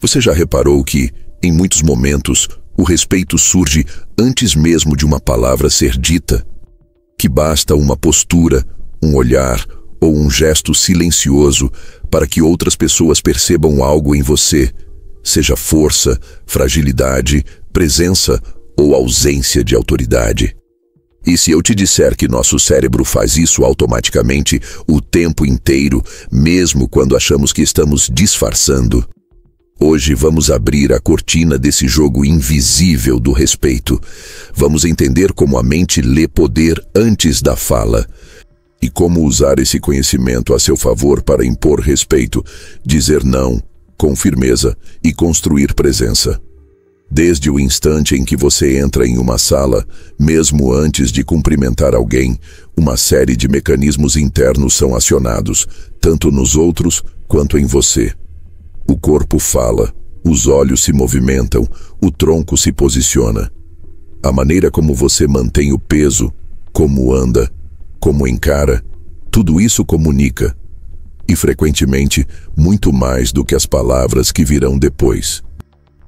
Você já reparou que, em muitos momentos, o respeito surge antes mesmo de uma palavra ser dita? Que basta uma postura, um olhar ou um gesto silencioso para que outras pessoas percebam algo em você, seja força, fragilidade, presença ou ausência de autoridade. E se eu te disser que nosso cérebro faz isso automaticamente o tempo inteiro, mesmo quando achamos que estamos disfarçando? Hoje vamos abrir a cortina desse jogo invisível do respeito. Vamos entender como a mente lê poder antes da fala e como usar esse conhecimento a seu favor para impor respeito, dizer não com firmeza e construir presença. Desde o instante em que você entra em uma sala, mesmo antes de cumprimentar alguém, uma série de mecanismos internos são acionados, tanto nos outros quanto em você. O corpo fala, os olhos se movimentam, o tronco se posiciona. A maneira como você mantém o peso, como anda, como encara, tudo isso comunica. E frequentemente, muito mais do que as palavras que virão depois.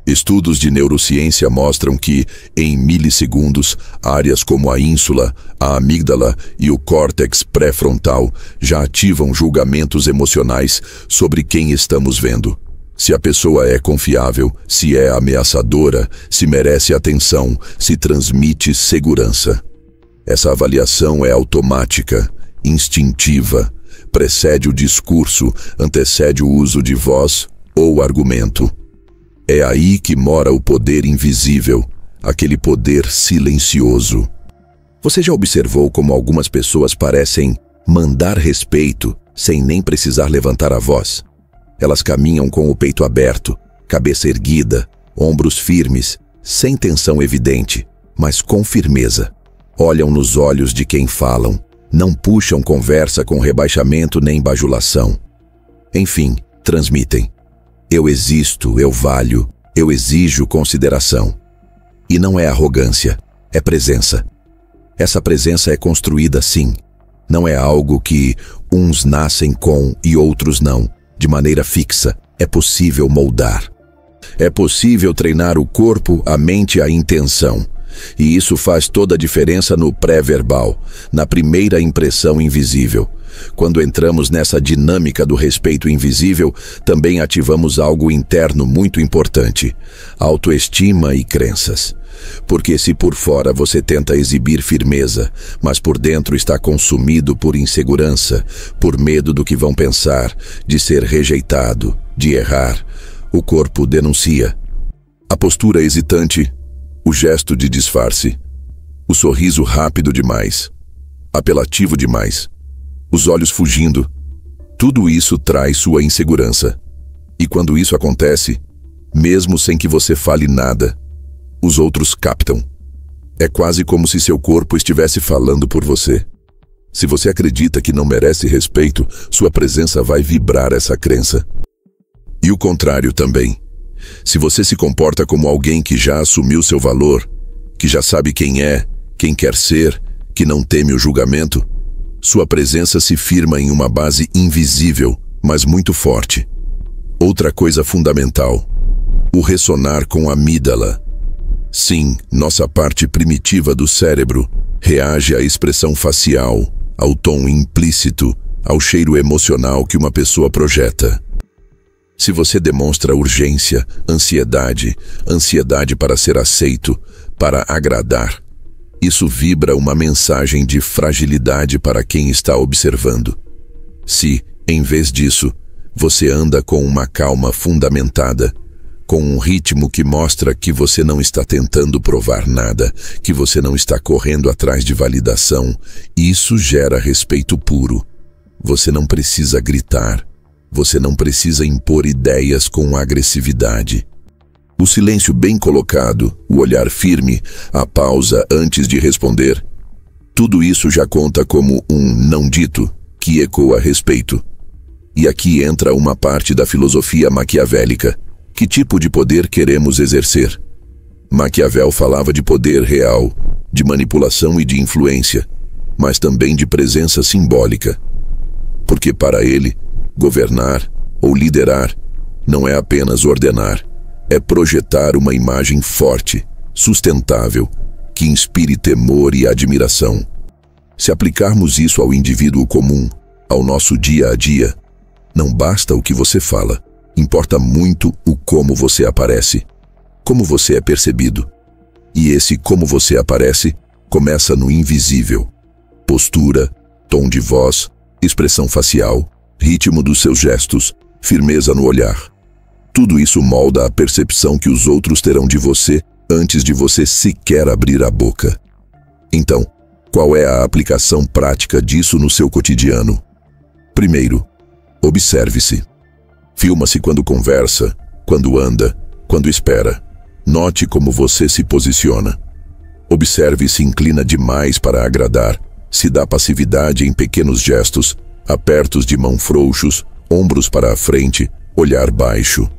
Estudos de neurociência mostram que, em milissegundos, áreas como a ínsula, a amígdala e o córtex pré-frontal já ativam julgamentos emocionais sobre quem estamos vendo. Se a pessoa é confiável, se é ameaçadora, se merece atenção, se transmite segurança. Essa avaliação é automática, instintiva, precede o discurso, antecede o uso de voz ou argumento. É aí que mora o poder invisível, aquele poder silencioso. Você já observou como algumas pessoas parecem mandar respeito sem nem precisar levantar a voz? Elas caminham com o peito aberto, cabeça erguida, ombros firmes, sem tensão evidente, mas com firmeza. Olham nos olhos de quem falam, não puxam conversa com rebaixamento nem bajulação. Enfim, transmitem. Eu existo, eu valho, eu exijo consideração. E não é arrogância, é presença. Essa presença é construída sim. Não é algo que uns nascem com e outros não. De maneira fixa, é possível moldar. É possível treinar o corpo, a mente e a intenção. E isso faz toda a diferença no pré-verbal, na primeira impressão invisível. Quando entramos nessa dinâmica do respeito invisível, também ativamos algo interno muito importante: autoestima e crenças. Porque se por fora você tenta exibir firmeza, mas por dentro está consumido por insegurança, por medo do que vão pensar, de ser rejeitado, de errar, o corpo denuncia. A postura hesitante, o gesto de disfarce, o sorriso rápido demais, apelativo demais, os olhos fugindo, tudo isso traz sua insegurança. E quando isso acontece, mesmo sem que você fale nada, os outros captam. É quase como se seu corpo estivesse falando por você. Se você acredita que não merece respeito, sua presença vai vibrar essa crença. E o contrário também. Se você se comporta como alguém que já assumiu seu valor, que já sabe quem é, quem quer ser, que não teme o julgamento, sua presença se firma em uma base invisível, mas muito forte. Outra coisa fundamental: o ressonar com a amígdala. Sim, nossa parte primitiva do cérebro reage à expressão facial, ao tom implícito, ao cheiro emocional que uma pessoa projeta. Se você demonstra urgência, ansiedade para ser aceito, para agradar, isso vibra uma mensagem de fragilidade para quem está observando. Se, em vez disso, você anda com uma calma fundamentada, com um ritmo que mostra que você não está tentando provar nada, que você não está correndo atrás de validação, isso gera respeito puro. Você não precisa gritar, você não precisa impor ideias com agressividade. O silêncio bem colocado, o olhar firme, a pausa antes de responder, tudo isso já conta como um não dito que ecoa respeito. E aqui entra uma parte da filosofia maquiavélica. Que tipo de poder queremos exercer? Maquiavel falava de poder real, de manipulação e de influência, mas também de presença simbólica. Porque para ele, governar ou liderar não é apenas ordenar, é projetar uma imagem forte, sustentável, que inspire temor e admiração. Se aplicarmos isso ao indivíduo comum, ao nosso dia a dia, não basta o que você fala, importa muito o como você aparece, como você é percebido. E esse como você aparece começa no invisível. Postura, tom de voz, expressão facial, ritmo dos seus gestos, firmeza no olhar. Tudo isso molda a percepção que os outros terão de você antes de você sequer abrir a boca. Então, qual é a aplicação prática disso no seu cotidiano? Primeiro, observe-se. Filma-se quando conversa, quando anda, quando espera. Note como você se posiciona. Observe se inclina demais para agradar, se dá passividade em pequenos gestos, apertos de mão frouxos, ombros para a frente, olhar baixo.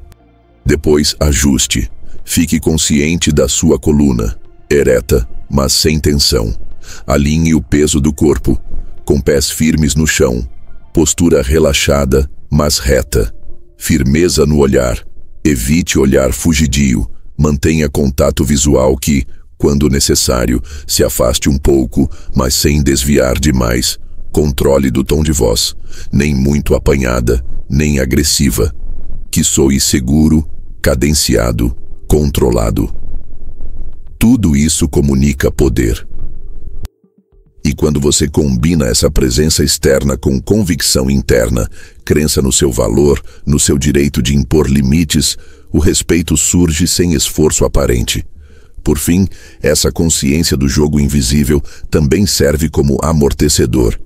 Depois, ajuste. Fique consciente da sua coluna, ereta, mas sem tensão. Alinhe o peso do corpo, com pés firmes no chão. Postura relaxada, mas reta. Firmeza no olhar. Evite olhar fugidio. Mantenha contato visual que, quando necessário, se afaste um pouco, mas sem desviar demais. Controle do tom de voz, nem muito apanhada, nem agressiva. Que soe seguro, cadenciado, controlado. Tudo isso comunica poder. E quando você combina essa presença externa com convicção interna, crença no seu valor, no seu direito de impor limites, o respeito surge sem esforço aparente. Por fim, essa consciência do jogo invisível também serve como amortecedor.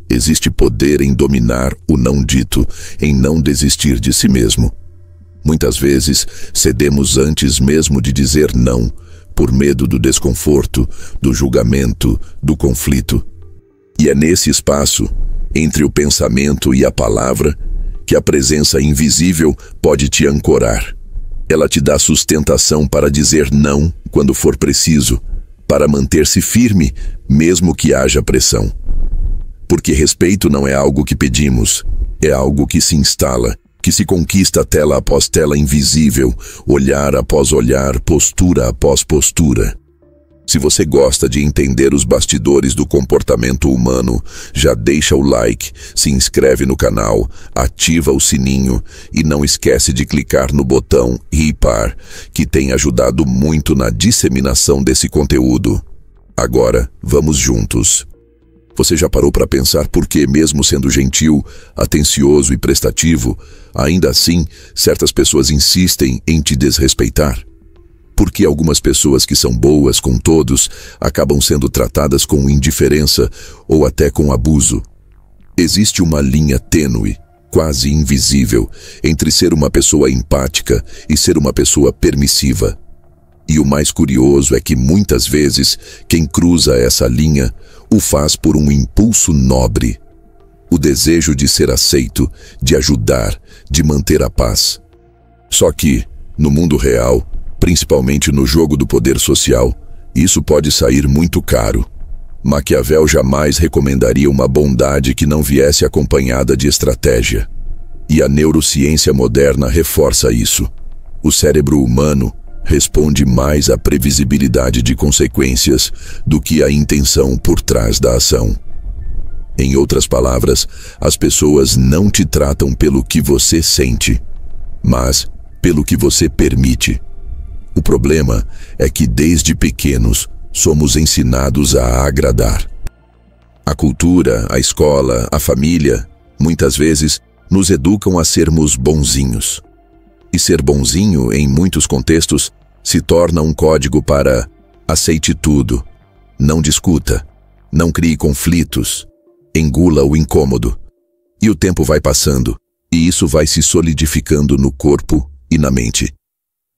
Existe poder em dominar o não dito, em não desistir de si mesmo. Muitas vezes, cedemos antes mesmo de dizer não, por medo do desconforto, do julgamento, do conflito. E é nesse espaço, entre o pensamento e a palavra, que a presença invisível pode te ancorar. Ela te dá sustentação para dizer não quando for preciso, para manter-se firme, mesmo que haja pressão. Porque respeito não é algo que pedimos, é algo que se instala, que se conquista tela após tela invisível, olhar após olhar, postura após postura. Se você gosta de entender os bastidores do comportamento humano, já deixa o like, se inscreve no canal, ativa o sininho e não esquece de clicar no botão Hipar, que tem ajudado muito na disseminação desse conteúdo. Agora, vamos juntos. Você já parou para pensar por que, mesmo sendo gentil, atencioso e prestativo, ainda assim, certas pessoas insistem em te desrespeitar? Por que algumas pessoas que são boas com todos acabam sendo tratadas com indiferença ou até com abuso? Existe uma linha tênue, quase invisível, entre ser uma pessoa empática e ser uma pessoa permissiva. E o mais curioso é que muitas vezes quem cruza essa linha o faz por um impulso nobre. O desejo de ser aceito, de ajudar, de manter a paz. Só que, no mundo real, principalmente no jogo do poder social, isso pode sair muito caro. Maquiavel jamais recomendaria uma bondade que não viesse acompanhada de estratégia. E a neurociência moderna reforça isso. O cérebro humano responde mais à previsibilidade de consequências do que à intenção por trás da ação. Em outras palavras, as pessoas não te tratam pelo que você sente, mas pelo que você permite. O problema é que desde pequenos somos ensinados a agradar. A cultura, a escola, a família, muitas vezes, nos educam a sermos bonzinhos. E ser bonzinho, em muitos contextos, se torna um código para aceite tudo, não discuta, não crie conflitos, engula o incômodo. E o tempo vai passando, e isso vai se solidificando no corpo e na mente.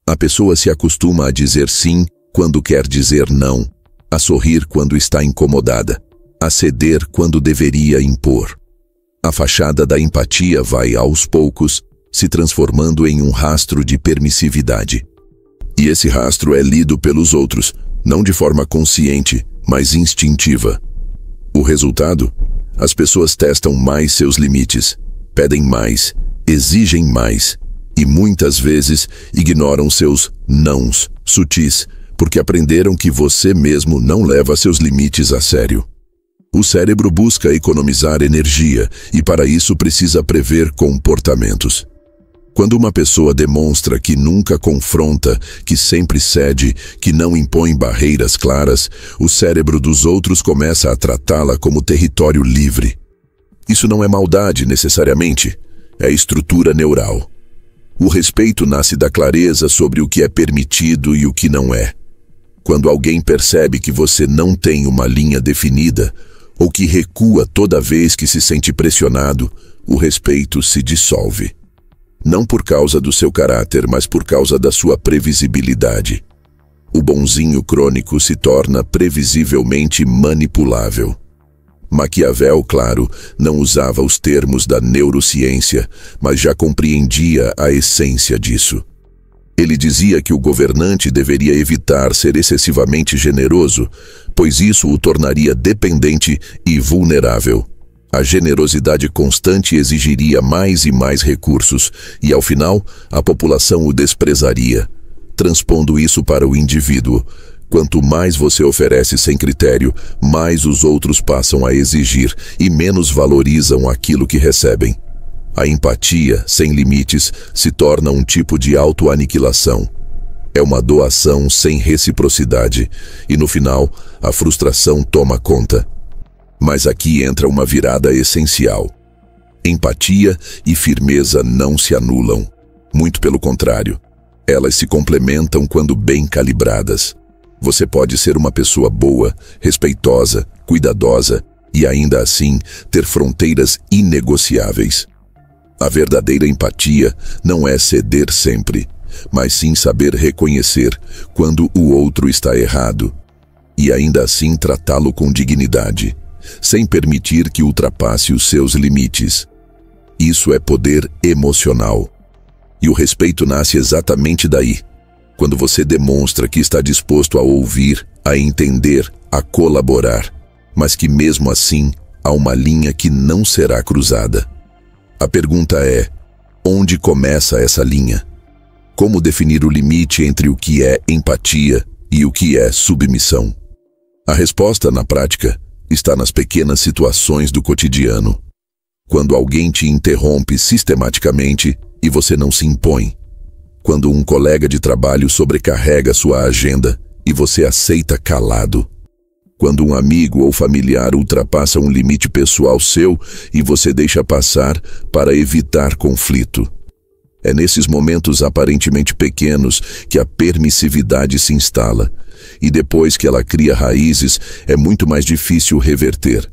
A pessoa se acostuma a dizer sim quando quer dizer não, a sorrir quando está incomodada, a ceder quando deveria impor. A fachada da empatia vai, aos poucos, se transformando em um rastro de permissividade. E esse rastro é lido pelos outros, não de forma consciente, mas instintiva. O resultado? As pessoas testam mais seus limites, pedem mais, exigem mais, E muitas vezes ignoram seus nãos sutis, porque aprenderam que você mesmo não leva seus limites a sério. O cérebro busca economizar energia e para isso precisa prever comportamentos. Quando uma pessoa demonstra que nunca confronta, que sempre cede, que não impõe barreiras claras, o cérebro dos outros começa a tratá-la como território livre. Isso não é maldade necessariamente, é estrutura neural. O respeito nasce da clareza sobre o que é permitido e o que não é. Quando alguém percebe que você não tem uma linha definida, ou que recua toda vez que se sente pressionado, o respeito se dissolve. Não por causa do seu caráter, mas por causa da sua previsibilidade. O bonzinho crônico se torna previsivelmente manipulável. Maquiavel, claro, não usava os termos da neurociência, mas já compreendia a essência disso. Ele dizia que o governante deveria evitar ser excessivamente generoso, pois isso o tornaria dependente e vulnerável. A generosidade constante exigiria mais e mais recursos, e ao final, a população o desprezaria. Transpondo isso para o indivíduo, quanto mais você oferece sem critério, mais os outros passam a exigir e menos valorizam aquilo que recebem. A empatia, sem limites, se torna um tipo de autoaniquilação. É uma doação sem reciprocidade, e no final, a frustração toma conta. Mas aqui entra uma virada essencial. Empatia e firmeza não se anulam. Muito pelo contrário. Elas se complementam quando bem calibradas. Você pode ser uma pessoa boa, respeitosa, cuidadosa e ainda assim ter fronteiras inegociáveis. A verdadeira empatia não é ceder sempre, mas sim saber reconhecer quando o outro está errado e ainda assim tratá-lo com dignidade, sem permitir que ultrapasse os seus limites. Isso é poder emocional. E o respeito nasce exatamente daí, quando você demonstra que está disposto a ouvir, a entender, a colaborar, mas que mesmo assim há uma linha que não será cruzada. A pergunta é: onde começa essa linha? Como definir o limite entre o que é empatia e o que é submissão? A resposta, na prática, está nas pequenas situações do cotidiano. Quando alguém te interrompe sistematicamente e você não se impõe. Quando um colega de trabalho sobrecarrega sua agenda e você aceita calado. Quando um amigo ou familiar ultrapassa um limite pessoal seu e você deixa passar para evitar conflito. É nesses momentos aparentemente pequenos que a permissividade se instala, e depois que ela cria raízes, é muito mais difícil reverter.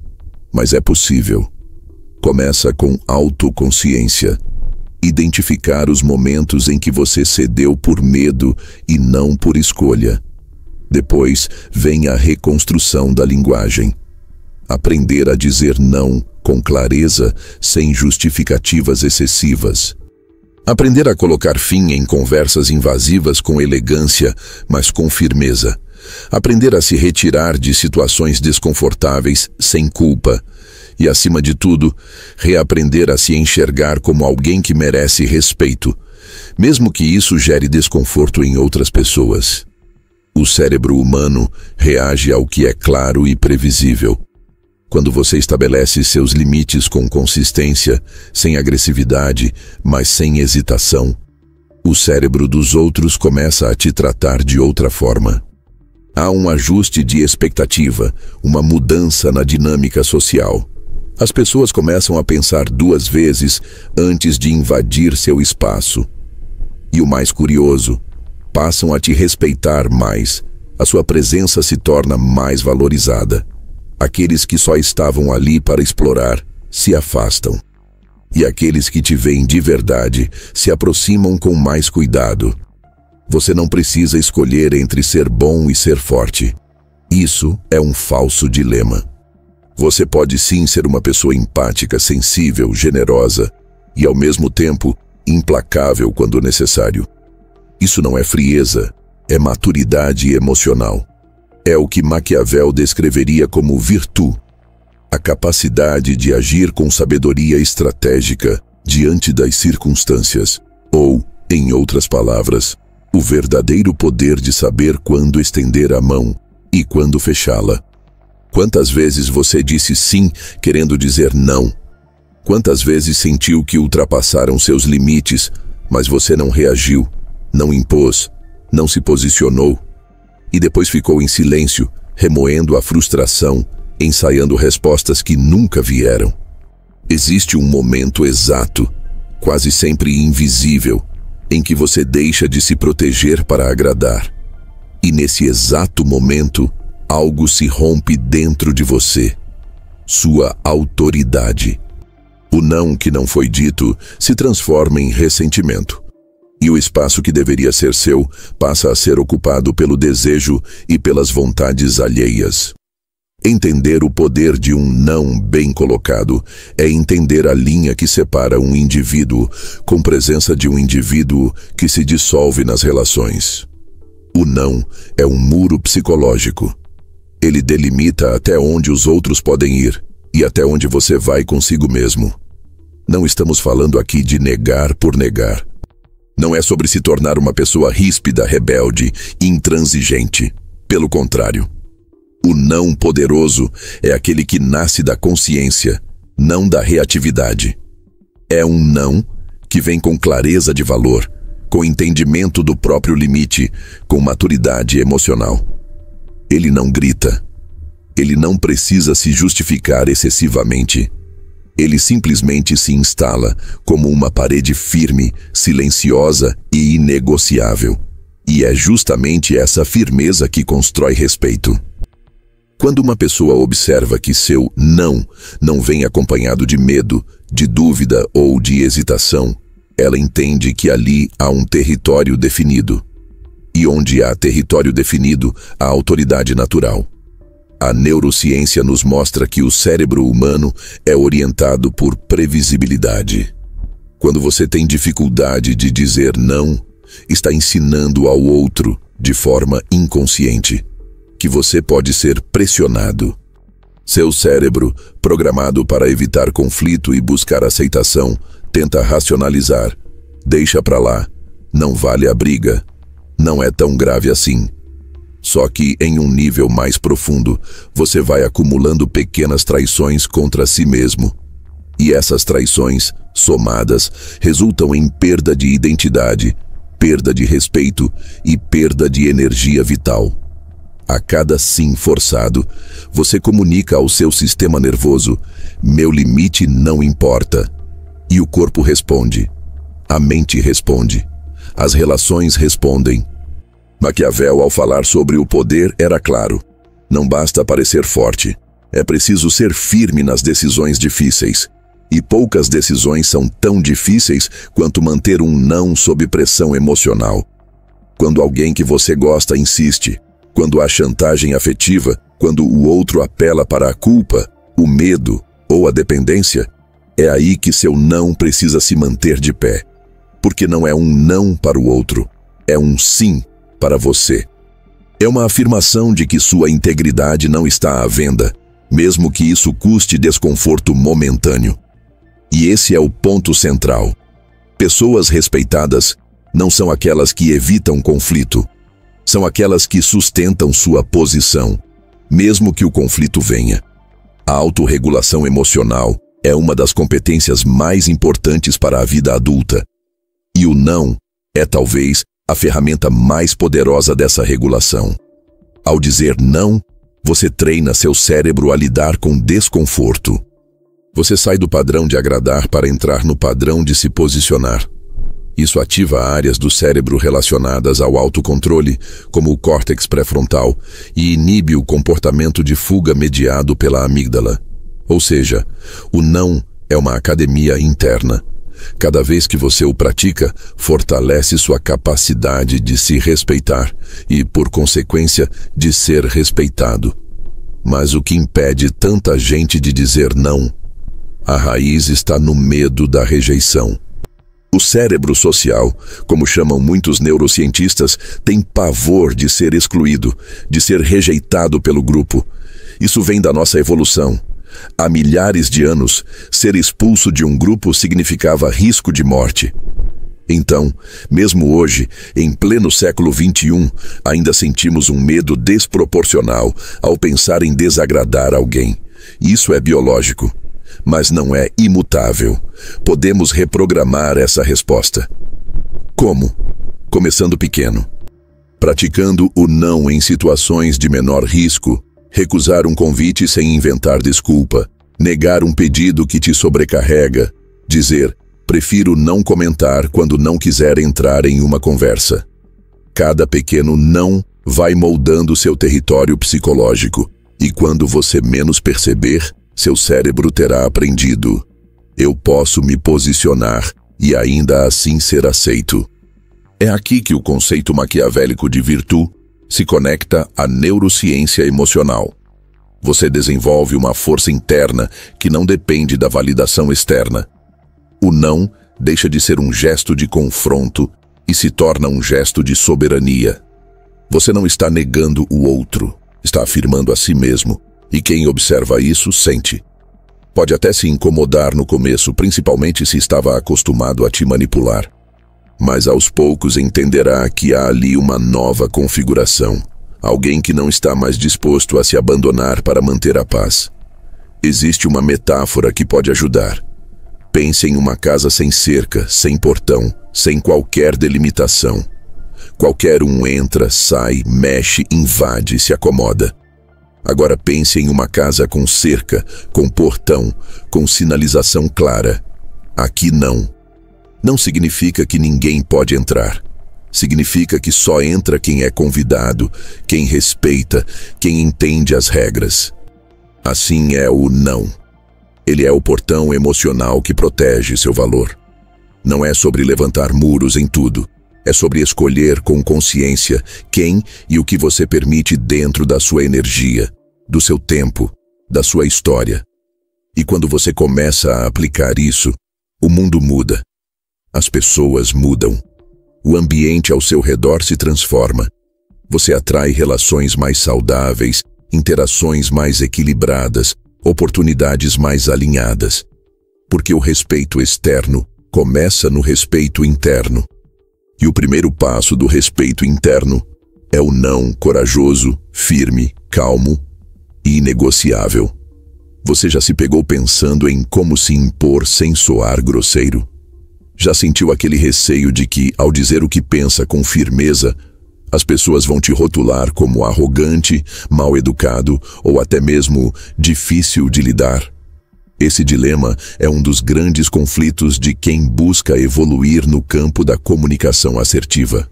Mas é possível. Começa com autoconsciência. Identificar os momentos em que você cedeu por medo e não por escolha. Depois vem a reconstrução da linguagem. Aprender a dizer não com clareza, sem justificativas excessivas. Aprender a colocar fim em conversas invasivas com elegância, mas com firmeza. Aprender a se retirar de situações desconfortáveis sem culpa. E, acima de tudo, reaprender a se enxergar como alguém que merece respeito, mesmo que isso gere desconforto em outras pessoas. O cérebro humano reage ao que é claro e previsível. Quando você estabelece seus limites com consistência, sem agressividade, mas sem hesitação, o cérebro dos outros começa a te tratar de outra forma. Há um ajuste de expectativa, uma mudança na dinâmica social. As pessoas começam a pensar duas vezes antes de invadir seu espaço. E o mais curioso, passam a te respeitar mais. A sua presença se torna mais valorizada. Aqueles que só estavam ali para explorar se afastam. E aqueles que te veem de verdade se aproximam com mais cuidado. Você não precisa escolher entre ser bom e ser forte. Isso é um falso dilema. Você pode sim ser uma pessoa empática, sensível, generosa e, ao mesmo tempo, implacável quando necessário. Isso não é frieza, é maturidade emocional. É o que Maquiavel descreveria como virtude, a capacidade de agir com sabedoria estratégica diante das circunstâncias, ou Em outras palavras, o verdadeiro poder de saber quando estender a mão e quando fechá-la. Quantas vezes você disse sim querendo dizer não? Quantas vezes sentiu que ultrapassaram seus limites, mas você não reagiu, não impôs, não se posicionou? E depois ficou em silêncio, remoendo a frustração, ensaiando respostas que nunca vieram. Existe um momento exato, quase sempre invisível, em que você deixa de se proteger para agradar. E nesse exato momento, algo se rompe dentro de você. Sua autoridade. O não que não foi dito se transforma em ressentimento. E o espaço que deveria ser seu passa a ser ocupado pelo desejo e pelas vontades alheias. Entender o poder de um não bem colocado é entender a linha que separa um indivíduo com presença de um indivíduo que se dissolve nas relações. O não é um muro psicológico. Ele delimita até onde os outros podem ir e até onde você vai consigo mesmo. Não estamos falando aqui de negar por negar. Não é sobre se tornar uma pessoa ríspida, rebelde, intransigente. Pelo contrário. O não poderoso é aquele que nasce da consciência, não da reatividade. É um não que vem com clareza de valor, com entendimento do próprio limite, com maturidade emocional. Ele não grita. Ele não precisa se justificar excessivamente. Ele simplesmente se instala como uma parede firme, silenciosa e inegociável. E é justamente essa firmeza que constrói respeito. Quando uma pessoa observa que seu não vem acompanhado de medo, de dúvida ou de hesitação, ela entende que ali há um território definido. E onde há território definido, há autoridade natural. A neurociência nos mostra que o cérebro humano é orientado por previsibilidade. Quando você tem dificuldade de dizer não, está ensinando ao outro, de forma inconsciente, que você pode ser pressionado. Seu cérebro, programado para evitar conflito e buscar aceitação, tenta racionalizar. Deixa pra lá. Não vale a briga. Não é tão grave assim. Só que, em um nível mais profundo, você vai acumulando pequenas traições contra si mesmo. E essas traições, somadas, resultam em perda de identidade, perda de respeito e perda de energia vital. A cada sim forçado, você comunica ao seu sistema nervoso: meu limite não importa. E o corpo responde. A mente responde. As relações respondem. Maquiavel, ao falar sobre o poder, era claro. Não basta parecer forte. É preciso ser firme nas decisões difíceis. E poucas decisões são tão difíceis quanto manter um não sob pressão emocional. Quando alguém que você gosta insiste, quando há chantagem afetiva, quando o outro apela para a culpa, o medo ou a dependência, é aí que seu não precisa se manter de pé. Porque não é um não para o outro, é um sim para você. É uma afirmação de que sua integridade não está à venda, mesmo que isso custe desconforto momentâneo. E esse é o ponto central. Pessoas respeitadas não são aquelas que evitam conflito. São aquelas que sustentam sua posição, mesmo que o conflito venha. A autorregulação emocional é uma das competências mais importantes para a vida adulta. E o não é talvez a ferramenta mais poderosa dessa regulação. Ao dizer não, você treina seu cérebro a lidar com desconforto. Você sai do padrão de agradar para entrar no padrão de se posicionar. Isso ativa áreas do cérebro relacionadas ao autocontrole, como o córtex pré-frontal, e inibe o comportamento de fuga mediado pela amígdala. Ou seja, o não é uma academia interna. Cada vez que você o pratica, fortalece sua capacidade de se respeitar e, por consequência, de ser respeitado. Mas o que impede tanta gente de dizer não? A raiz está no medo da rejeição. O cérebro social, como chamam muitos neurocientistas, tem pavor de ser excluído, de ser rejeitado pelo grupo. Isso vem da nossa evolução. Há milhares de anos, ser expulso de um grupo significava risco de morte. Então, mesmo hoje, em pleno século XXI, ainda sentimos um medo desproporcional ao pensar em desagradar alguém. Isso é biológico, mas não é imutável. Podemos reprogramar essa resposta. Como? Começando pequeno. Praticando o não em situações de menor risco, recusar um convite sem inventar desculpa, negar um pedido que te sobrecarrega, dizer, prefiro não comentar quando não quiser entrar em uma conversa. Cada pequeno não vai moldando seu território psicológico, e quando você menos perceber, seu cérebro terá aprendido. Eu posso me posicionar e ainda assim ser aceito. É aqui que o conceito maquiavélico de virtude se conecta à neurociência emocional. Você desenvolve uma força interna que não depende da validação externa. O não deixa de ser um gesto de confronto e se torna um gesto de soberania. Você não está negando o outro, está afirmando a si mesmo, e quem observa isso sente. Pode até se incomodar no começo, principalmente se estava acostumado a te manipular. Mas aos poucos entenderá que há ali uma nova configuração. Alguém que não está mais disposto a se abandonar para manter a paz. Existe uma metáfora que pode ajudar. Pense em uma casa sem cerca, sem portão, sem qualquer delimitação. Qualquer um entra, sai, mexe, invade, se acomoda. Agora pense em uma casa com cerca, com portão, com sinalização clara. Aqui não. Não significa que ninguém pode entrar. Significa que só entra quem é convidado, quem respeita, quem entende as regras. Assim é o não. Ele é o portão emocional que protege seu valor. Não é sobre levantar muros em tudo. É sobre escolher com consciência quem e o que você permite dentro da sua energia, do seu tempo, da sua história. E quando você começa a aplicar isso, o mundo muda. As pessoas mudam. O ambiente ao seu redor se transforma. Você atrai relações mais saudáveis, interações mais equilibradas, oportunidades mais alinhadas. Porque o respeito externo começa no respeito interno. E o primeiro passo do respeito interno é o não corajoso, firme, calmo e inegociável. Você já se pegou pensando em como se impor sem soar grosseiro? Já sentiu aquele receio de que, ao dizer o que pensa com firmeza, as pessoas vão te rotular como arrogante, mal educado ou até mesmo difícil de lidar? Esse dilema é um dos grandes conflitos de quem busca evoluir no campo da comunicação assertiva.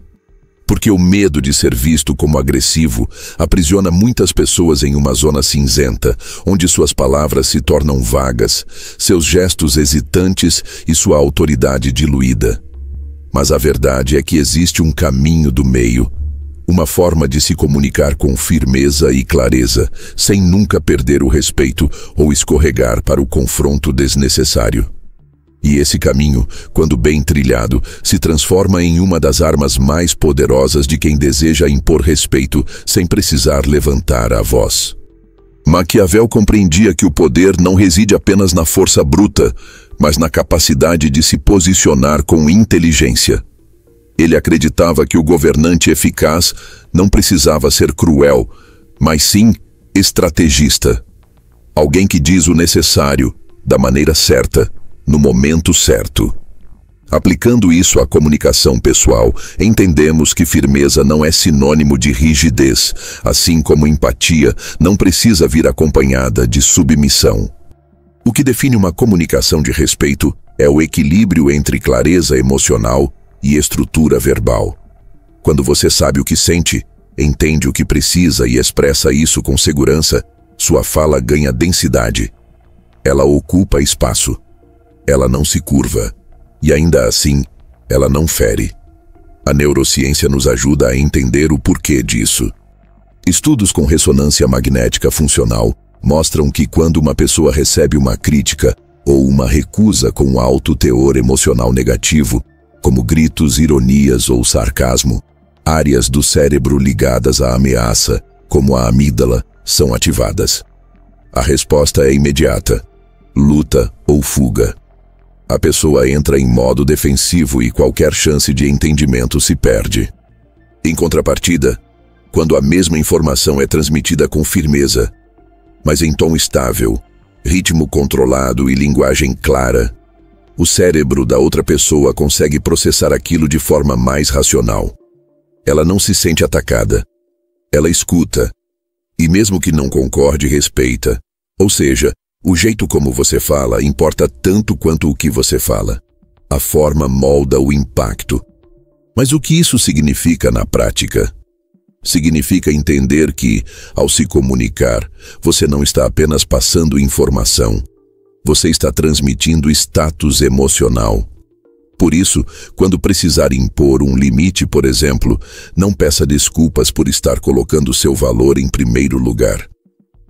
Porque o medo de ser visto como agressivo aprisiona muitas pessoas em uma zona cinzenta, onde suas palavras se tornam vagas, seus gestos hesitantes e sua autoridade diluída. Mas a verdade é que existe um caminho do meio, uma forma de se comunicar com firmeza e clareza, sem nunca perder o respeito ou escorregar para o confronto desnecessário. E esse caminho, quando bem trilhado, se transforma em uma das armas mais poderosas de quem deseja impor respeito sem precisar levantar a voz. Maquiavel compreendia que o poder não reside apenas na força bruta, mas na capacidade de se posicionar com inteligência. Ele acreditava que o governante eficaz não precisava ser cruel, mas sim estrategista. Alguém que diz o necessário, da maneira certa, no momento certo. Aplicando isso à comunicação pessoal, entendemos que firmeza não é sinônimo de rigidez, assim como empatia não precisa vir acompanhada de submissão. O que define uma comunicação de respeito é o equilíbrio entre clareza emocional e estrutura verbal. Quando você sabe o que sente, entende o que precisa e expressa isso com segurança, sua fala ganha densidade. Ela ocupa espaço. Ela não se curva. E ainda assim, ela não fere. A neurociência nos ajuda a entender o porquê disso. Estudos com ressonância magnética funcional mostram que quando uma pessoa recebe uma crítica ou uma recusa com alto teor emocional negativo, como gritos, ironias ou sarcasmo, áreas do cérebro ligadas à ameaça, como a amígdala, são ativadas. A resposta é imediata: luta ou fuga. A pessoa entra em modo defensivo e qualquer chance de entendimento se perde. Em contrapartida, quando a mesma informação é transmitida com firmeza, mas em tom estável, ritmo controlado e linguagem clara, o cérebro da outra pessoa consegue processar aquilo de forma mais racional. Ela não se sente atacada. Ela escuta, e mesmo que não concorde, respeita. Ou seja, o jeito como você fala importa tanto quanto o que você fala. A forma molda o impacto. Mas o que isso significa na prática? Significa entender que, ao se comunicar, você não está apenas passando informação. Você está transmitindo status emocional. Por isso, quando precisar impor um limite, por exemplo, não peça desculpas por estar colocando seu valor em primeiro lugar.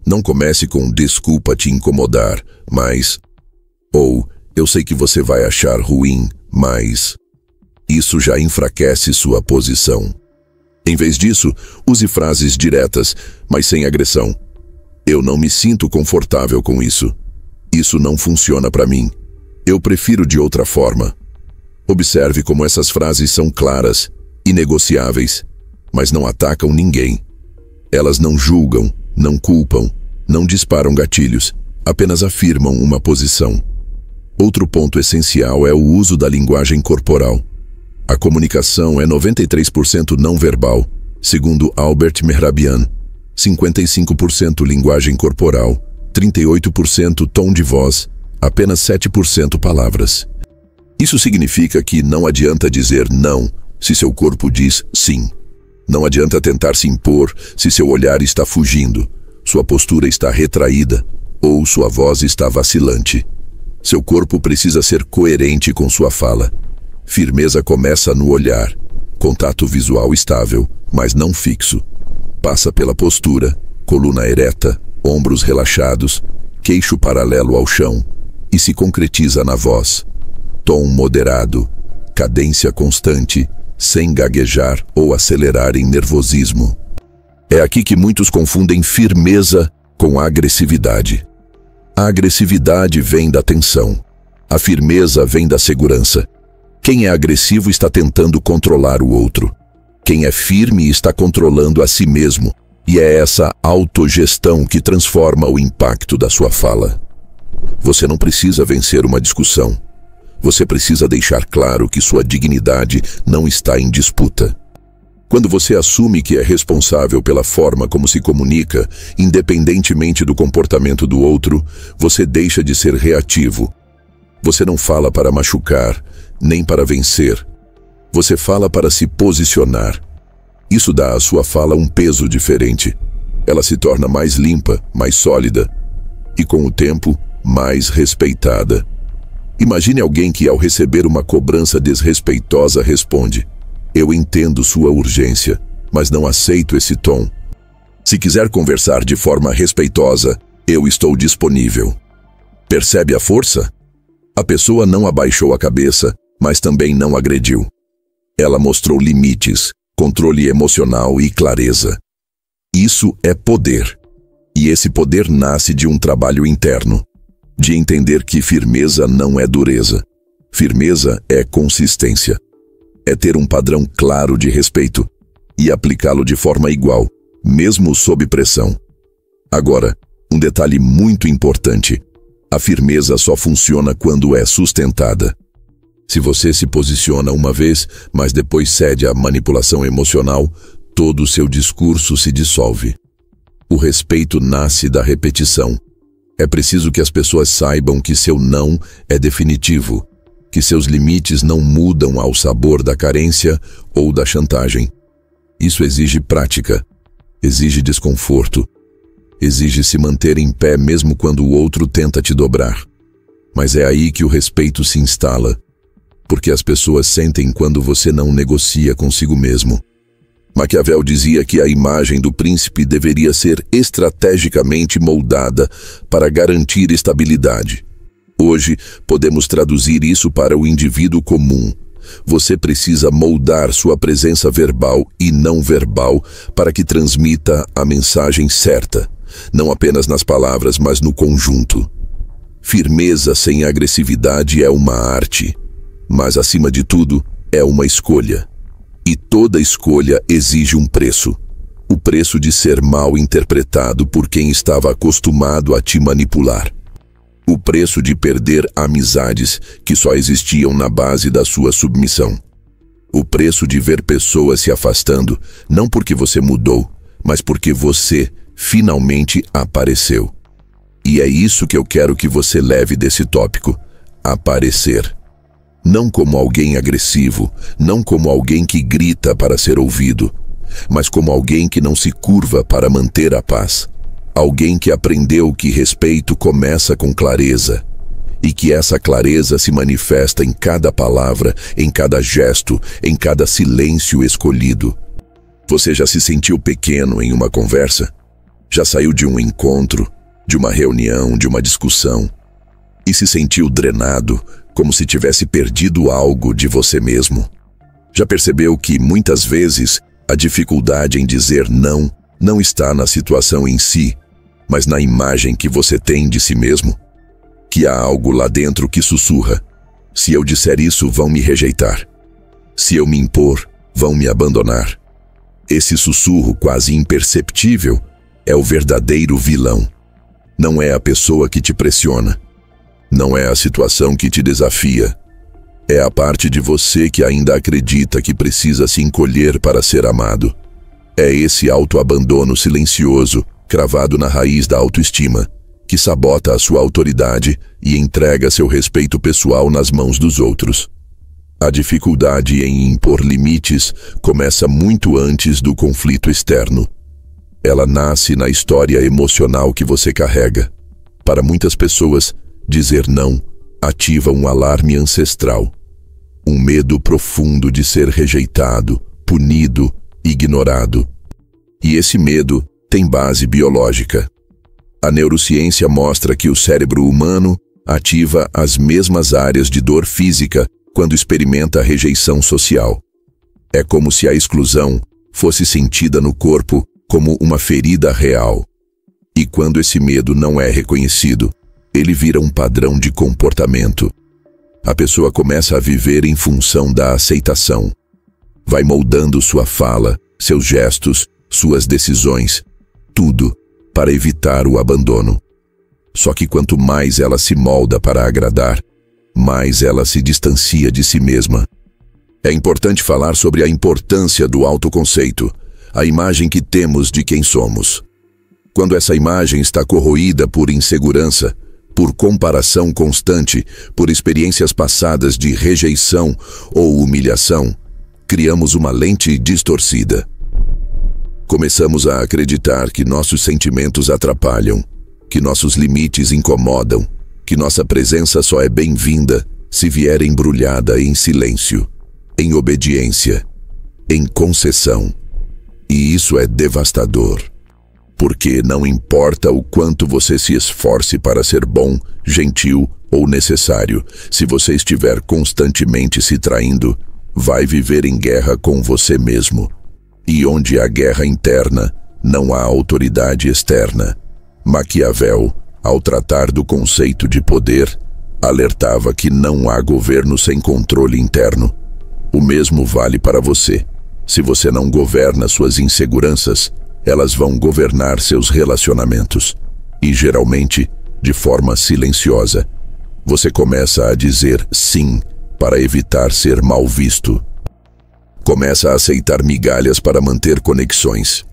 Não comece com desculpa te incomodar, mas... Ou, eu sei que você vai achar ruim, mas... Isso já enfraquece sua posição. Em vez disso, use frases diretas, mas sem agressão. Eu não me sinto confortável com isso. Isso não funciona para mim. Eu prefiro de outra forma. Observe como essas frases são claras, inegociáveis, mas não atacam ninguém. Elas não julgam, não culpam, não disparam gatilhos, apenas afirmam uma posição. Outro ponto essencial é o uso da linguagem corporal. A comunicação é 93% não verbal, segundo Albert Mehrabian, 55% linguagem corporal, 38% tom de voz, apenas 7% palavras. Isso significa que não adianta dizer não se seu corpo diz sim. Não adianta tentar se impor se seu olhar está fugindo, sua postura está retraída ou sua voz está vacilante. Seu corpo precisa ser coerente com sua fala. Firmeza começa no olhar, contato visual estável, mas não fixo. Passa pela postura, coluna ereta, ombros relaxados, queixo paralelo ao chão e se concretiza na voz. Tom moderado, cadência constante, sem gaguejar ou acelerar em nervosismo. É aqui que muitos confundem firmeza com agressividade. A agressividade vem da tensão. A firmeza vem da segurança. Quem é agressivo está tentando controlar o outro. Quem é firme está controlando a si mesmo, e é essa autogestão que transforma o impacto da sua fala. Você não precisa vencer uma discussão. Você precisa deixar claro que sua dignidade não está em disputa. Quando você assume que é responsável pela forma como se comunica, independentemente do comportamento do outro, você deixa de ser reativo. Você não fala para machucar, nem para vencer. Você fala para se posicionar. Isso dá à sua fala um peso diferente. Ela se torna mais limpa, mais sólida e, com o tempo, mais respeitada. Imagine alguém que, ao receber uma cobrança desrespeitosa, responde: "Eu entendo sua urgência, mas não aceito esse tom. Se quiser conversar de forma respeitosa, eu estou disponível." Percebe a força? A pessoa não abaixou a cabeça, mas também não agrediu. Ela mostrou limites, controle emocional e clareza. Isso é poder. E esse poder nasce de um trabalho interno. De entender que firmeza não é dureza. Firmeza é consistência. É ter um padrão claro de respeito e aplicá-lo de forma igual, mesmo sob pressão. Agora, um detalhe muito importante. A firmeza só funciona quando é sustentada. Se você se posiciona uma vez, mas depois cede à manipulação emocional, todo o seu discurso se dissolve. O respeito nasce da repetição. É preciso que as pessoas saibam que seu não é definitivo, que seus limites não mudam ao sabor da carência ou da chantagem. Isso exige prática, exige desconforto, exige se manter em pé mesmo quando o outro tenta te dobrar. Mas é aí que o respeito se instala, porque as pessoas sentem quando você não negocia consigo mesmo. Maquiavel dizia que a imagem do príncipe deveria ser estrategicamente moldada para garantir estabilidade. Hoje, podemos traduzir isso para o indivíduo comum. Você precisa moldar sua presença verbal e não verbal para que transmita a mensagem certa, não apenas nas palavras, mas no conjunto. Firmeza sem agressividade é uma arte, mas acima de tudo é uma escolha. E toda escolha exige um preço. O preço de ser mal interpretado por quem estava acostumado a te manipular. O preço de perder amizades que só existiam na base da sua submissão. O preço de ver pessoas se afastando, não porque você mudou, mas porque você finalmente apareceu. E é isso que eu quero que você leve desse tópico: aparecer. Não como alguém agressivo, não como alguém que grita para ser ouvido, mas como alguém que não se curva para manter a paz. Alguém que aprendeu que respeito começa com clareza, e que essa clareza se manifesta em cada palavra, em cada gesto, em cada silêncio escolhido. Você já se sentiu pequeno em uma conversa? Já saiu de um encontro, de uma reunião, de uma discussão, e se sentiu drenado, como se tivesse perdido algo de você mesmo? Já percebeu que, muitas vezes, a dificuldade em dizer não está na situação em si, mas na imagem que você tem de si mesmo? Que há algo lá dentro que sussurra: se eu disser isso, vão me rejeitar. Se eu me impor, vão me abandonar. Esse sussurro quase imperceptível é o verdadeiro vilão. Não é a pessoa que te pressiona. Não é a situação que te desafia. É a parte de você que ainda acredita que precisa se encolher para ser amado. É esse autoabandono silencioso, cravado na raiz da autoestima, que sabota a sua autoridade e entrega seu respeito pessoal nas mãos dos outros. A dificuldade em impor limites começa muito antes do conflito externo. Ela nasce na história emocional que você carrega. Para muitas pessoas, dizer não ativa um alarme ancestral. Um medo profundo de ser rejeitado, punido, ignorado. E esse medo tem base biológica. A neurociência mostra que o cérebro humano ativa as mesmas áreas de dor física quando experimenta a rejeição social. É como se a exclusão fosse sentida no corpo como uma ferida real. E quando esse medo não é reconhecido, ele vira um padrão de comportamento. A pessoa começa a viver em função da aceitação. Vai moldando sua fala, seus gestos, suas decisões, tudo para evitar o abandono. Só que quanto mais ela se molda para agradar, mais ela se distancia de si mesma. É importante falar sobre a importância do autoconceito, a imagem que temos de quem somos. Quando essa imagem está corroída por insegurança, por comparação constante, por experiências passadas de rejeição ou humilhação, criamos uma lente distorcida. Começamos a acreditar que nossos sentimentos atrapalham, que nossos limites incomodam, que nossa presença só é bem-vinda se vier embrulhada em silêncio, em obediência, em concessão. E isso é devastador. Porque não importa o quanto você se esforce para ser bom, gentil ou necessário, se você estiver constantemente se traindo, vai viver em guerra com você mesmo. E onde há guerra interna, não há autoridade externa. Maquiavel, ao tratar do conceito de poder, alertava que não há governo sem controle interno. O mesmo vale para você. Se você não governa suas inseguranças, elas vão governar seus relacionamentos. E geralmente, de forma silenciosa, você começa a dizer sim para evitar ser mal visto. Começa a aceitar migalhas para manter conexões.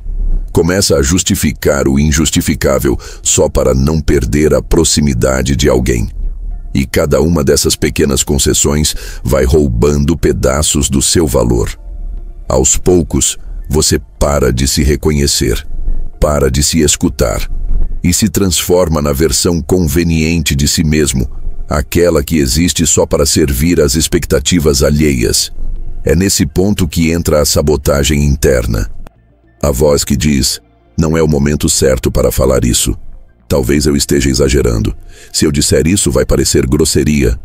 Começa a justificar o injustificável só para não perder a proximidade de alguém. E cada uma dessas pequenas concessões vai roubando pedaços do seu valor. Aos poucos, você para de se reconhecer, para de se escutar e se transforma na versão conveniente de si mesmo, aquela que existe só para servir às expectativas alheias. É nesse ponto que entra a sabotagem interna. A voz que diz: não é o momento certo para falar isso. Talvez eu esteja exagerando. Se eu disser isso, vai parecer grosseria.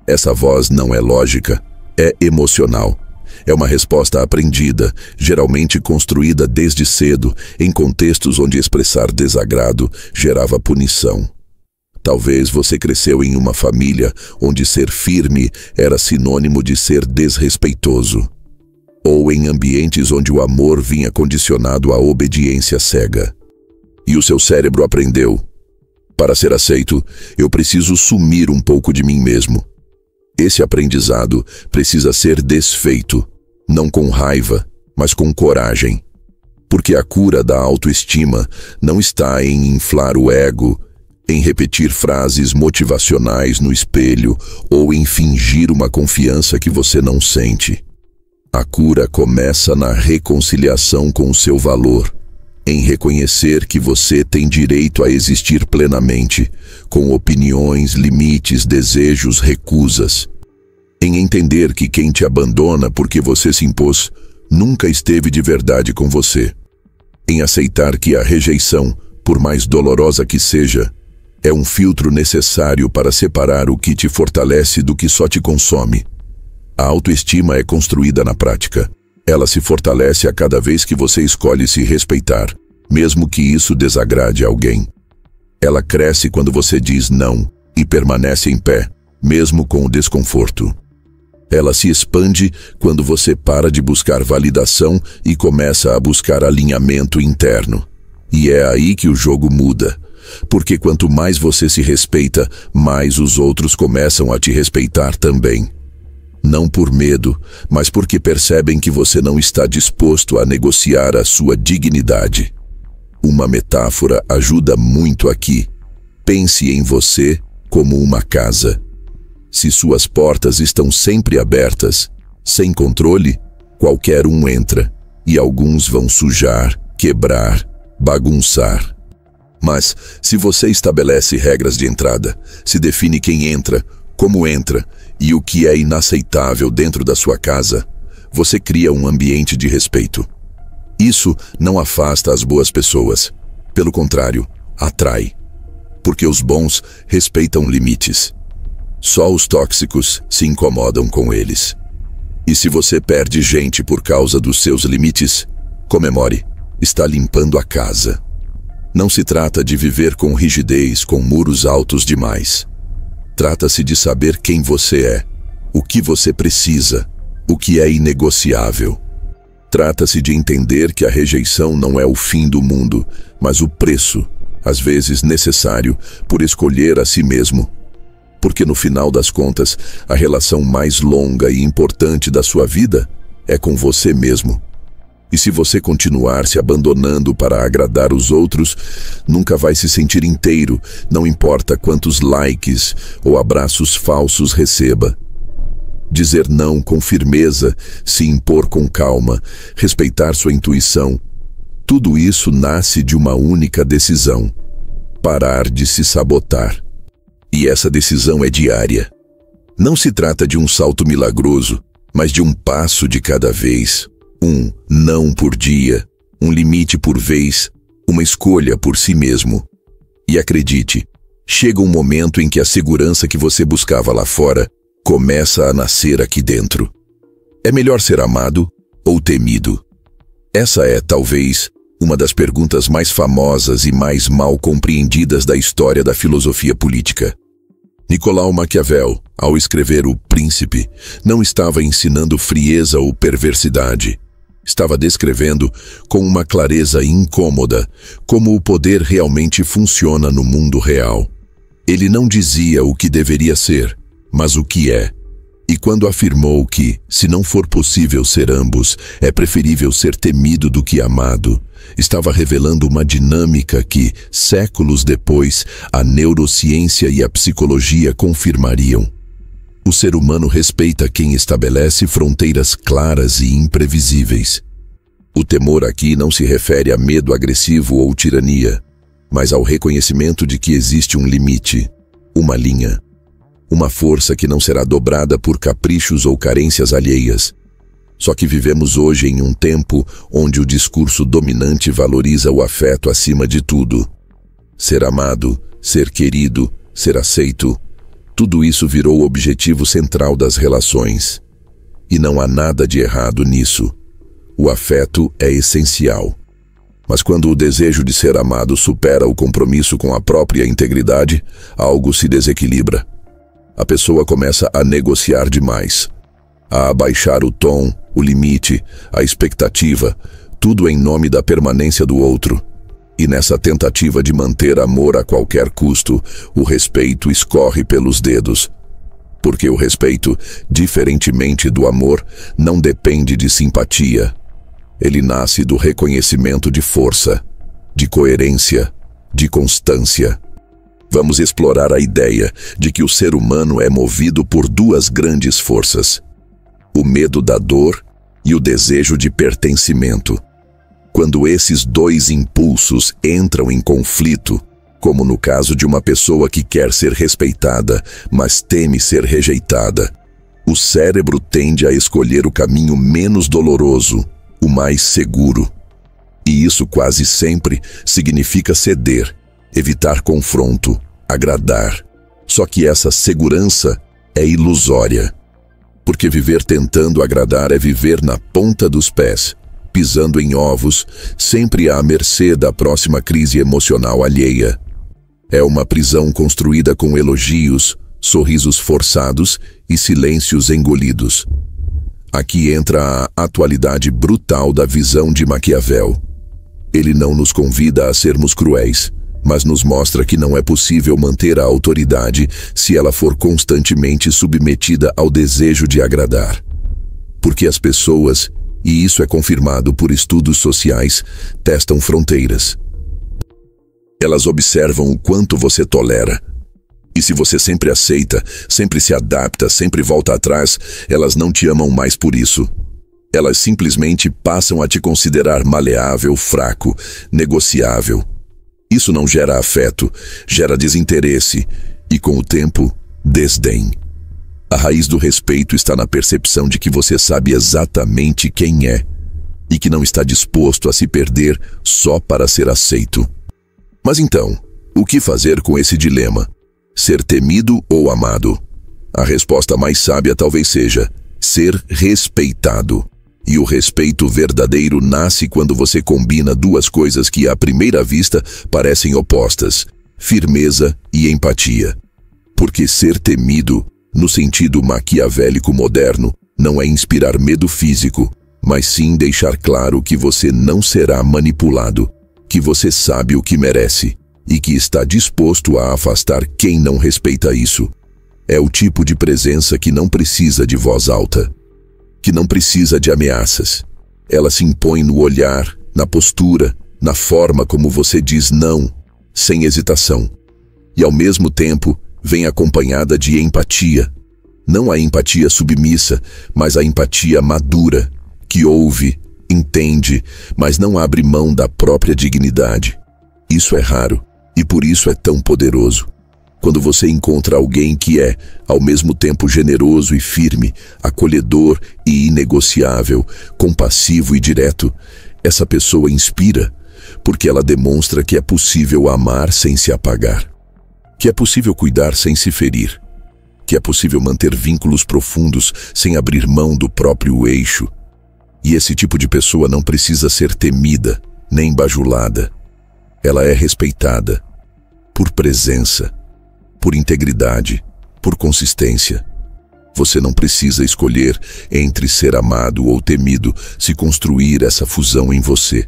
Essa voz não é lógica, é emocional. É uma resposta aprendida, geralmente construída desde cedo, em contextos onde expressar desagrado gerava punição. Talvez você cresceu em uma família onde ser firme era sinônimo de ser desrespeitoso. Ou em ambientes onde o amor vinha condicionado à obediência cega. E o seu cérebro aprendeu: para ser aceito, eu preciso sumir um pouco de mim mesmo. Esse aprendizado precisa ser desfeito, não com raiva, mas com coragem. Porque a cura da autoestima não está em inflar o ego, em repetir frases motivacionais no espelho ou em fingir uma confiança que você não sente. A cura começa na reconciliação com o seu valor, em reconhecer que você tem direito a existir plenamente, com opiniões, limites, desejos, recusas. Em entender que quem te abandona porque você se impôs, nunca esteve de verdade com você. Em aceitar que a rejeição, por mais dolorosa que seja, é um filtro necessário para separar o que te fortalece do que só te consome. A autoestima é construída na prática. Ela se fortalece a cada vez que você escolhe se respeitar, mesmo que isso desagrade alguém. Ela cresce quando você diz não e permanece em pé, mesmo com o desconforto. Ela se expande quando você para de buscar validação e começa a buscar alinhamento interno. E é aí que o jogo muda. Porque quanto mais você se respeita, mais os outros começam a te respeitar também. Não por medo, mas porque percebem que você não está disposto a negociar a sua dignidade. Uma metáfora ajuda muito aqui. Pense em você como uma casa. Se suas portas estão sempre abertas, sem controle, qualquer um entra, e alguns vão sujar, quebrar, bagunçar. Mas, se você estabelece regras de entrada, se define quem entra, como entra e o que é inaceitável dentro da sua casa, você cria um ambiente de respeito. Isso não afasta as boas pessoas. Pelo contrário, atrai. Porque os bons respeitam limites. Só os tóxicos se incomodam com eles. E se você perde gente por causa dos seus limites, comemore, está limpando a casa. Não se trata de viver com rigidez, com muros altos demais. Trata-se de saber quem você é, o que você precisa, o que é inegociável. Trata-se de entender que a rejeição não é o fim do mundo, mas o preço, às vezes necessário, por escolher a si mesmo. Porque no final das contas, a relação mais longa e importante da sua vida é com você mesmo. E se você continuar se abandonando para agradar os outros, nunca vai se sentir inteiro, não importa quantos likes ou abraços falsos receba. Dizer não com firmeza, se impor com calma, respeitar sua intuição, tudo isso nasce de uma única decisão: parar de se sabotar. E essa decisão é diária. Não se trata de um salto milagroso, mas de um passo de cada vez. Um não por dia, um limite por vez, uma escolha por si mesmo. E acredite, chega um momento em que a segurança que você buscava lá fora começa a nascer aqui dentro. É melhor ser amado ou temido? Essa é, talvez, uma das perguntas mais famosas e mais mal compreendidas da história da filosofia política. Nicolau Maquiavel, ao escrever O Príncipe, não estava ensinando frieza ou perversidade. Estava descrevendo, com uma clareza incômoda, como o poder realmente funciona no mundo real. Ele não dizia o que deveria ser, mas o que é. E quando afirmou que, se não for possível ser ambos, é preferível ser temido do que amado, estava revelando uma dinâmica que, séculos depois, a neurociência e a psicologia confirmariam. O ser humano respeita quem estabelece fronteiras claras e imprevisíveis. O temor aqui não se refere a medo agressivo ou tirania, mas ao reconhecimento de que existe um limite, uma linha, uma força que não será dobrada por caprichos ou carências alheias. Só que vivemos hoje em um tempo onde o discurso dominante valoriza o afeto acima de tudo. Ser amado, ser querido, ser aceito, tudo isso virou o objetivo central das relações. E não há nada de errado nisso. O afeto é essencial. Mas quando o desejo de ser amado supera o compromisso com a própria integridade, algo se desequilibra. A pessoa começa a negociar demais, a abaixar o tom, o limite, a expectativa, tudo em nome da permanência do outro. E nessa tentativa de manter amor a qualquer custo, o respeito escorre pelos dedos. Porque o respeito, diferentemente do amor, não depende de simpatia. Ele nasce do reconhecimento de força, de coerência, de constância. Vamos explorar a ideia de que o ser humano é movido por duas grandes forças: o medo da dor e o desejo de pertencimento. Quando esses dois impulsos entram em conflito, como no caso de uma pessoa que quer ser respeitada, mas teme ser rejeitada, o cérebro tende a escolher o caminho menos doloroso, o mais seguro. E isso quase sempre significa ceder, evitar confronto, agradar. Só que essa segurança é ilusória. Porque viver tentando agradar é viver na ponta dos pés, pisando em ovos, sempre à mercê da próxima crise emocional alheia. É uma prisão construída com elogios, sorrisos forçados e silêncios engolidos. Aqui entra a atualidade brutal da visão de Maquiavel. Ele não nos convida a sermos cruéis, mas nos mostra que não é possível manter a autoridade se ela for constantemente submetida ao desejo de agradar. Porque as pessoas, e isso é confirmado por estudos sociais, testam fronteiras. Elas observam o quanto você tolera. E se você sempre aceita, sempre se adapta, sempre volta atrás, elas não te amam mais por isso. Elas simplesmente passam a te considerar maleável, fraco, negociável. Isso não gera afeto, gera desinteresse e, com o tempo, desdém. A raiz do respeito está na percepção de que você sabe exatamente quem é e que não está disposto a se perder só para ser aceito. Mas então, o que fazer com esse dilema? Ser temido ou amado? A resposta mais sábia talvez seja ser respeitado. E o respeito verdadeiro nasce quando você combina duas coisas que à primeira vista parecem opostas: firmeza e empatia. Porque ser temido, no sentido maquiavélico moderno, não é inspirar medo físico, mas sim deixar claro que você não será manipulado, que você sabe o que merece e que está disposto a afastar quem não respeita isso. É o tipo de presença que não precisa de voz alta, que não precisa de ameaças. Ela se impõe no olhar, na postura, na forma como você diz não, sem hesitação. E ao mesmo tempo, vem acompanhada de empatia. Não a empatia submissa, mas a empatia madura, que ouve, entende, mas não abre mão da própria dignidade. Isso é raro, e por isso é tão poderoso. Quando você encontra alguém que é, ao mesmo tempo, generoso e firme, acolhedor e inegociável, compassivo e direto, essa pessoa inspira, porque ela demonstra que é possível amar sem se apagar, que é possível cuidar sem se ferir, que é possível manter vínculos profundos sem abrir mão do próprio eixo. E esse tipo de pessoa não precisa ser temida, nem bajulada. Ela é respeitada por presença, por integridade, por consistência. Você não precisa escolher entre ser amado ou temido se construir essa fusão em você.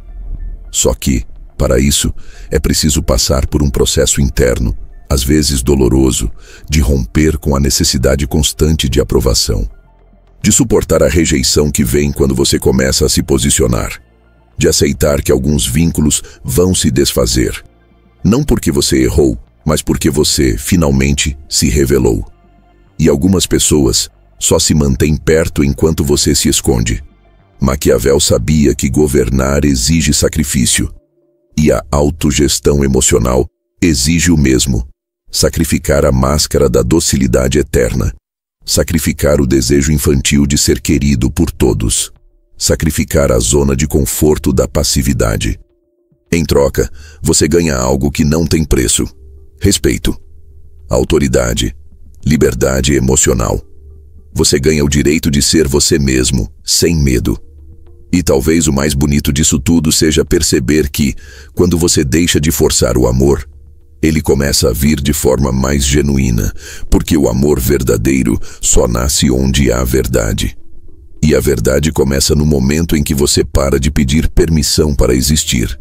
Só que, para isso, é preciso passar por um processo interno, às vezes doloroso, de romper com a necessidade constante de aprovação, de suportar a rejeição que vem quando você começa a se posicionar, de aceitar que alguns vínculos vão se desfazer, não porque você errou, mas porque você, finalmente, se revelou. E algumas pessoas só se mantêm perto enquanto você se esconde. Maquiavel sabia que governar exige sacrifício. E a autogestão emocional exige o mesmo. Sacrificar a máscara da docilidade eterna. Sacrificar o desejo infantil de ser querido por todos. Sacrificar a zona de conforto da passividade. Em troca, você ganha algo que não tem preço. Respeito, autoridade, liberdade emocional. Você ganha o direito de ser você mesmo, sem medo. E talvez o mais bonito disso tudo seja perceber que, quando você deixa de forçar o amor, ele começa a vir de forma mais genuína, porque o amor verdadeiro só nasce onde há verdade. E a verdade começa no momento em que você para de pedir permissão para existir.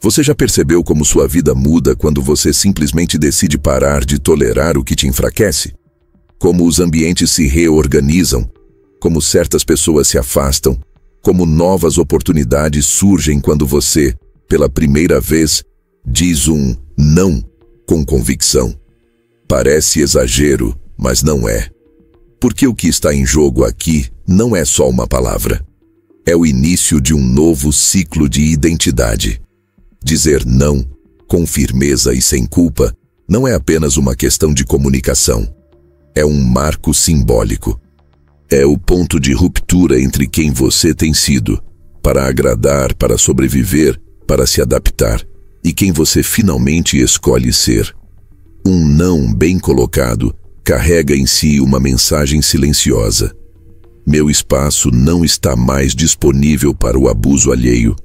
Você já percebeu como sua vida muda quando você simplesmente decide parar de tolerar o que te enfraquece? Como os ambientes se reorganizam, como certas pessoas se afastam, como novas oportunidades surgem quando você, pela primeira vez, diz um não com convicção. Parece exagero, mas não é. Porque o que está em jogo aqui não é só uma palavra. É o início de um novo ciclo de identidade. Dizer não, com firmeza e sem culpa, não é apenas uma questão de comunicação. É um marco simbólico. É o ponto de ruptura entre quem você tem sido, para agradar, para sobreviver, para se adaptar, e quem você finalmente escolhe ser. Um não bem colocado carrega em si uma mensagem silenciosa. Meu espaço não está mais disponível para o abuso alheio.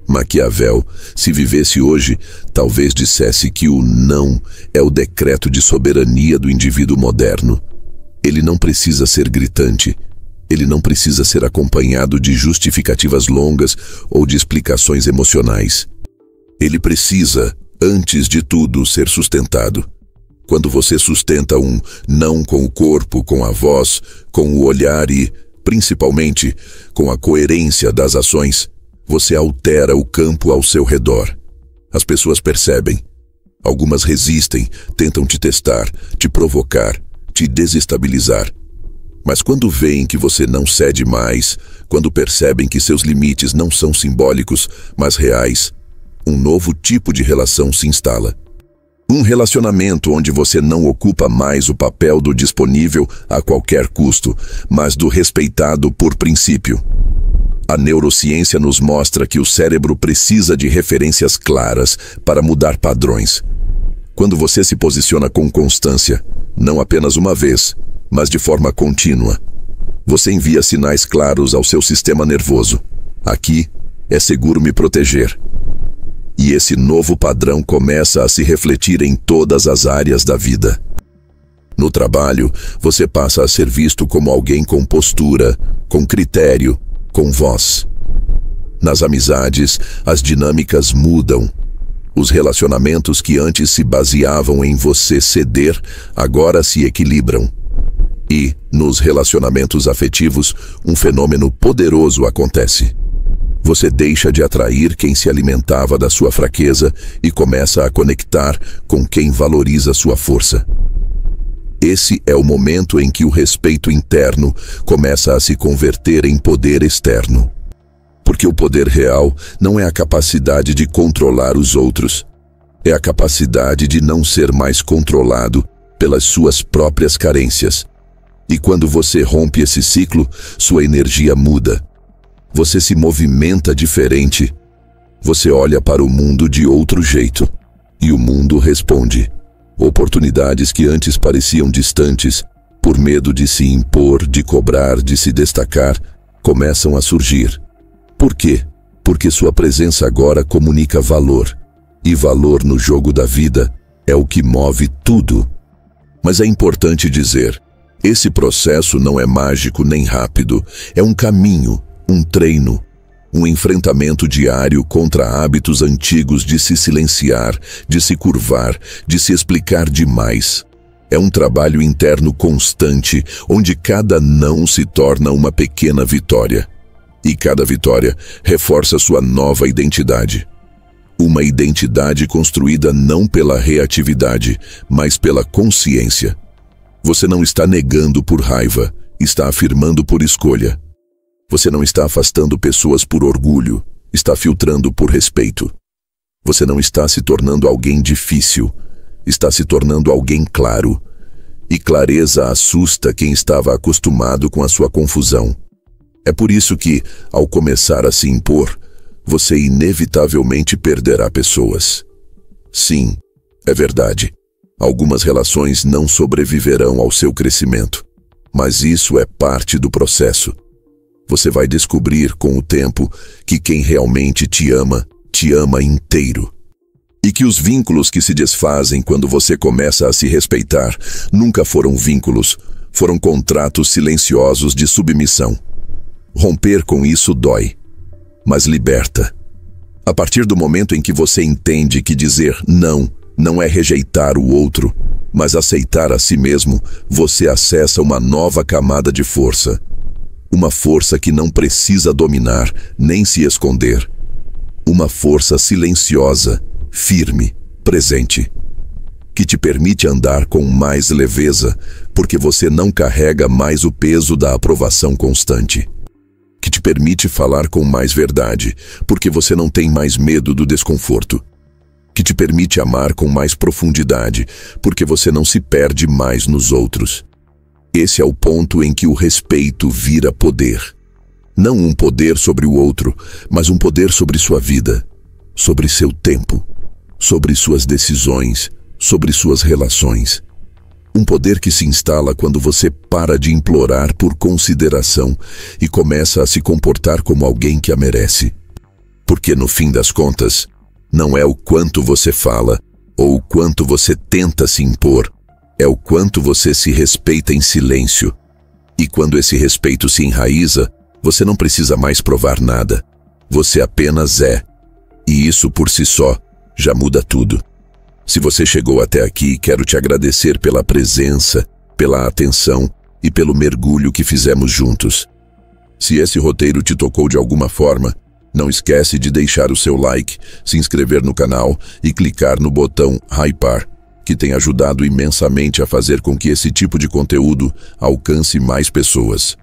Maquiavel, se vivesse hoje, talvez dissesse que o não é o decreto de soberania do indivíduo moderno. Ele não precisa ser gritante. Ele não precisa ser acompanhado de justificativas longas ou de explicações emocionais. Ele precisa, antes de tudo, ser sustentado. Quando você sustenta um não com o corpo, com a voz, com o olhar e, principalmente, com a coerência das ações, você altera o campo ao seu redor. As pessoas percebem. Algumas resistem, tentam te testar, te provocar, te desestabilizar. Mas quando veem que você não cede mais, quando percebem que seus limites não são simbólicos, mas reais, um novo tipo de relação se instala. Um relacionamento onde você não ocupa mais o papel do disponível a qualquer custo, mas do respeitado por princípio. A neurociência nos mostra que o cérebro precisa de referências claras para mudar padrões. Quando você se posiciona com constância, não apenas uma vez, mas de forma contínua, você envia sinais claros ao seu sistema nervoso. Aqui é seguro me proteger. E esse novo padrão começa a se refletir em todas as áreas da vida. No trabalho, você passa a ser visto como alguém com postura, com critério, com voz. Nas amizades, as dinâmicas mudam. Os relacionamentos que antes se baseavam em você ceder, agora se equilibram. E, nos relacionamentos afetivos, um fenômeno poderoso acontece. Você deixa de atrair quem se alimentava da sua fraqueza e começa a conectar com quem valoriza sua força. Esse é o momento em que o respeito interno começa a se converter em poder externo. Porque o poder real não é a capacidade de controlar os outros. É a capacidade de não ser mais controlado pelas suas próprias carências. E quando você rompe esse ciclo, sua energia muda. Você se movimenta diferente. Você olha para o mundo de outro jeito. E o mundo responde. Oportunidades que antes pareciam distantes, por medo de se impor, de cobrar, de se destacar, começam a surgir. Por quê? Porque sua presença agora comunica valor. E valor no jogo da vida é o que move tudo. Mas é importante dizer, esse processo não é mágico nem rápido, é um caminho, um treino, um enfrentamento diário contra hábitos antigos de se silenciar, de se curvar, de se explicar demais. É um trabalho interno constante, onde cada não se torna uma pequena vitória. E cada vitória reforça sua nova identidade. Uma identidade construída não pela reatividade, mas pela consciência. Você não está negando por raiva, está afirmando por escolha. Você não está afastando pessoas por orgulho, está filtrando por respeito. Você não está se tornando alguém difícil, está se tornando alguém claro. E clareza assusta quem estava acostumado com a sua confusão. É por isso que, ao começar a se impor, você inevitavelmente perderá pessoas. Sim, é verdade. Algumas relações não sobreviverão ao seu crescimento. Mas isso é parte do processo. você vai descobrir com o tempo que quem realmente te ama inteiro. E que os vínculos que se desfazem quando você começa a se respeitar nunca foram vínculos, foram contratos silenciosos de submissão. Romper com isso dói, mas liberta. A partir do momento em que você entende que dizer não é rejeitar o outro, mas aceitar a si mesmo, você acessa uma nova camada de força. Uma força que não precisa dominar, nem se esconder. Uma força silenciosa, firme, presente, que te permite andar com mais leveza, porque você não carrega mais o peso da aprovação constante. Que te permite falar com mais verdade, porque você não tem mais medo do desconforto. Que te permite amar com mais profundidade, porque você não se perde mais nos outros. Esse é o ponto em que o respeito vira poder. Não um poder sobre o outro, mas um poder sobre sua vida, sobre seu tempo, sobre suas decisões, sobre suas relações. Um poder que se instala quando você para de implorar por consideração e começa a se comportar como alguém que a merece. Porque, no fim das contas, não é o quanto você fala ou o quanto você tenta se impor, é o quanto você se respeita em silêncio. E quando esse respeito se enraiza, você não precisa mais provar nada. Você apenas é. E isso por si só já muda tudo. Se você chegou até aqui, quero te agradecer pela presença, pela atenção e pelo mergulho que fizemos juntos. Se esse roteiro te tocou de alguma forma, não esquece de deixar o seu like, se inscrever no canal e clicar no botão hypar, que tem ajudado imensamente a fazer com que esse tipo de conteúdo alcance mais pessoas.